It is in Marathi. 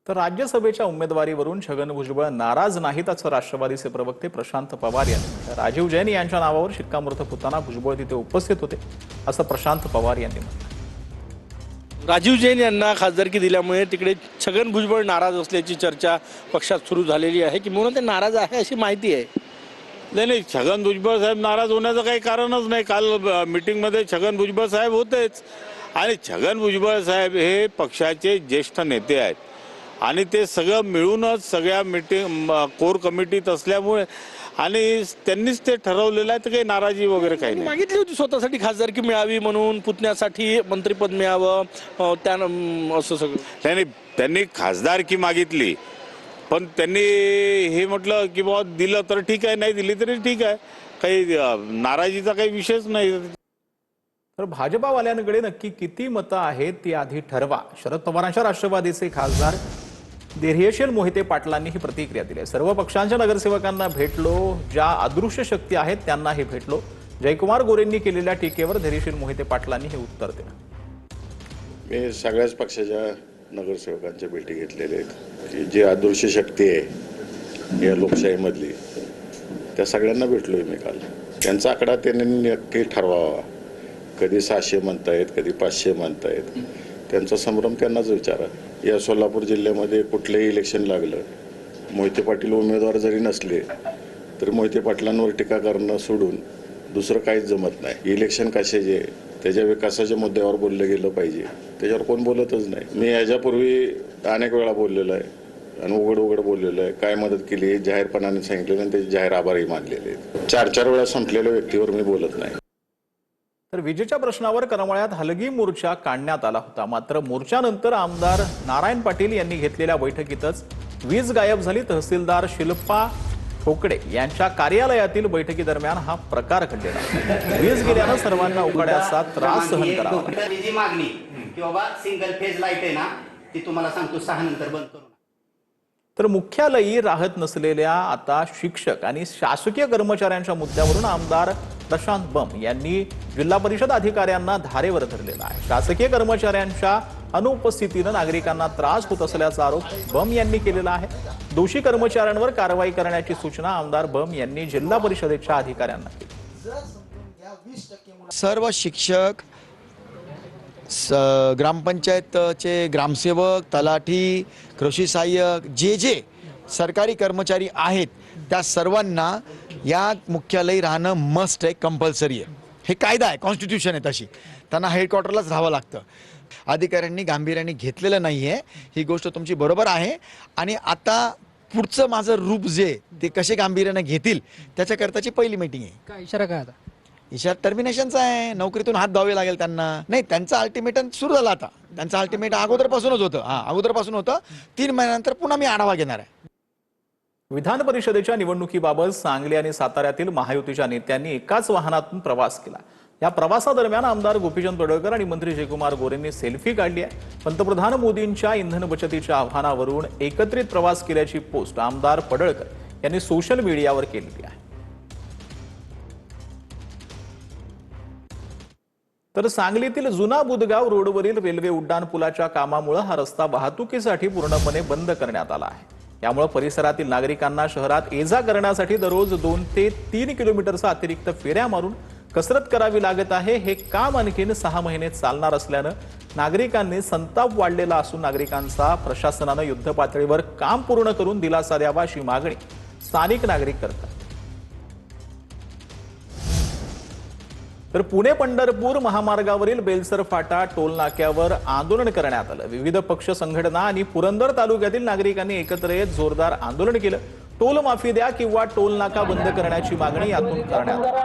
तर राज्यसभेच्या उमेदवारीवरून छगन भुजबळ नाराज नाहीत असं राष्ट्रवादीचे प्रवक्ते प्रशांत पवार यांनी राजीव जैन यांच्या नावावर शिक्कामोर्तब होताना भुजबळ तिथे उपस्थित होते असं प्रशांत पवार यांनी म्हटलं। राजीव जैन यांना खासदारकी दिल्यामुळे तिकडे छगन भुजबळ नाराज असल्याची चर्चा पक्षात सुरू झालेली आहे की म्हणून ते नाराज आहे अशी माहिती आहे। नाही, छगन भुजबळ साहेब नाराज होण्याचं काही कारणच नाही। काल मीटिंगमध्ये छगन भुजबळ साहेब होतेच आणि छगन भुजबळ साहेब हे पक्षाचे ज्येष्ठ नेते आहेत आणि ते सगळं मिळूनच सगळ्या मीटिंग कोर कमिटीत असल्यामुळे आणि त्यांनीच ते ठरवलेलं आहे, तर काही नाराजी वगैरे काही नाही। मागितली होती स्वतःसाठी खासदारकी मिळावी म्हणून, पुतण्यासाठी मंत्रिपद मिळावं, त्यानं असं सगळं नाही, त्यांनी खासदारकी मागितली पण त्यांनी हे म्हटलं की बाबा दिलं तर ठीक आहे, नाही दिली तरी ठीक आहे, काही नाराजीचा काही विषयच नाही। तर भाजपावाल्यांकडे नक्की किती मतं आहेत ती आधी ठरवा, शरद पवारांच्या राष्ट्रवादीचे खासदार धैर्यशील मोहिते पाटलांनी ही प्रतिक्रिया दिली आहे। सर्व पक्षांच्या नगरसेवकांना भेटलो, ज्या अदृश्य शक्ती आहेत त्यांनाही भेटलो। जयकुमार गोरेंनी केलेल्या टीकेवर धैर्यशील मोहिते पाटलांनी हे उत्तर दिलं। मी सगळ्याच पक्षाच्या नगरसेवकांच्या भेटी घेतलेल्या आहेत। जी अदृश्य शक्ती आहे या लोकशाहीमधली त्या सगळ्यांना भेटलोय मी काल। त्यांचा आकडा त्यांनी नक्की ठरवावा, कधी 600 म्हणतायत, कधी 500 म्हणतायत, त्यांचा संभ्रम त्यांनाच विचारा। या सोलापूर जिल्ह्यामध्ये कुठलंही इलेक्शन लागलं, मोहिते पाटील उमेदवार जरी नसले तरी मोहिते पाटलांवर टीका करणं सोडून दुसरं काहीच जमत नाही। इलेक्शन कशाचे, त्याच्या विकासाच्या मुद्द्यावर बोललं गेलं पाहिजे, त्याच्यावर कोण बोलतच नाही। मी याच्यापूर्वी अनेक वेळा बोललेलो आहे आणि उघड बोललेलो आहे, काय मदत केली जाहीरपणाने सांगितलेलं आणि त्याचे जाहीर आभारही मानलेले आहेत। 4-4 वेळा संपलेल्या व्यक्तीवर मी बोलत नाही। तर विजेच्या प्रश्नावर करमाळ्यात हलगी मोर्चा काढण्यात आला होता, मात्र मोर्चानंतर आमदार नारायण पाटील यांनी घेतलेल्या बैठकीतच वीज गायब झाली। तहसीलदार शिल्पा ठोकडे यांच्या कार्यालयातील बैठकीदरम्यान हा प्रकार घडलेला। वीज गेल्यानं सर्वांना उकाड्याचा त्रास सहन करावा लागला। जी मागणी की बाबा सिंगल फेज लाईट आहे ना ती तुम्हाला सांगतो 6 नंतर बंद करू। तर मुख्यालयी राहत नसलेल्या आता शिक्षक आणि शासकीय कर्मचाऱ्यांच्या मुद्द्यावरून आमदार प्रशांत बंब यांनी जिल्हा परिषद अधिकाऱ्यांना धारेवर धरलेला आहे। शासकीय कर्मचाऱ्यांच्या अनुपस्थितीने नागरिकांना त्रास होत असल्याचा आरोप बंब यांनी केलेला आहे। दोषी कर्मचाऱ्यांवर कारवाई करण्याची सूचना आमदार बंब यांनी जिल्हा परिषदेच्या अधिकाऱ्यांना केली। सर्व शिक्षक, ग्रामपंचायतचे ग्रामसेवक, तलाठी, कृषी सहाय्यक, जे सरकारी कर्मचारी आहेत त्या सर्वांना या मुख्यालयी राहणं मस्ट आहे, कंपल्सरी आहे। हे कायदा आहे, कॉन्स्टिट्यूशन आहे, तशी त्यांना हेडक्वार्टरलाच राहावं लागतं। अधिकाऱ्यांनी गांभीर्याने घेतलेलं नाही आहे, ही गोष्ट तुमची बरोबर आहे। आणि आता पुढचं माझं रूप जे ते कसे गांभीर्याने घेतील त्याच्याकरताची पहिली मीटिंग आहे। काय इशारा काय आता? इशारा टर्मिनेशनचा आहे, नोकरीतून हात धुवावे लागेल त्यांना। नाही, त्यांचं अल्टिमेटम सुरू झालं आता, त्यांचं अल्टिमेट अगोदरपासूनच होतं। अगोदरपासून होतं, 3 महिन्यानंतर पुन्हा मी आढावा घेणार आहे। विधान परिषदेच्या निवडणुकीबाबत सांगली आणि साताऱ्यातील महायुतीच्या नेत्यांनी एकाच वाहनातून प्रवास केला। या प्रवासादरम्यान आमदार गोपीचंद पडळकर आणि मंत्री जयकुमार गोरेंनी सेल्फी काढली आहे। पंतप्रधान मोदींच्या इंधन बचतीच्या आव्हानावरून एकत्रित प्रवास केल्याची पोस्ट आमदार पडळकर यांनी सोशल मीडियावर केलेली आहे। तर सांगलीतील जुना बुधगाव रोडवरील रेल्वे उड्डाण पुलाच्या कामामुळे हा रस्ता वाहतुकीसाठी पूर्णपणे बंद करण्यात आला आहे। यामुळे परिसरातील नागरिकांना शहरात ये-जा करण्यासाठी दररोज 2 ते 3 किलोमीटरचा अतिरिक्त फेऱ्या मारून कसरत करावी लागत आहे। हे काम आणखीन 6 महिने चालणार असल्यानं नागरिकांनी संताप वाढलेला असून नागरिकांचा प्रशासनानं युद्धपातळीवर काम पूर्ण करून दिलासा द्यावा अशी मागणी स्थानिक नागरिक करतात। तर पुणे पंढरपूर महामार्गावरील बेलसर फाटा टोल नाक्यावर आंदोलन करण्यात आलं। विविध पक्ष संघटना आणि पुरंदर तालुक्यातील नागरिकांनी एकत्र येत जोरदार आंदोलन केलं। टोल माफी द्या किंवा टोल नाका बंद करण्याची मागणी यातून करण्यात आली।